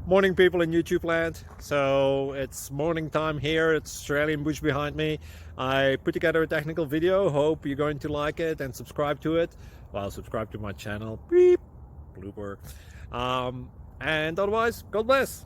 Morning, people in YouTube land. So it's morning time here. It's Australian bush behind me. I put together a technical video. Hope you're going to like it and subscribe to it. Well, subscribe to my channel. Beep. Blooper. And otherwise, God bless.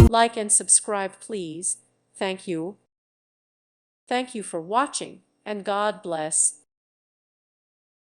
Like and subscribe, please. Thank you. Thank you for watching, and God bless.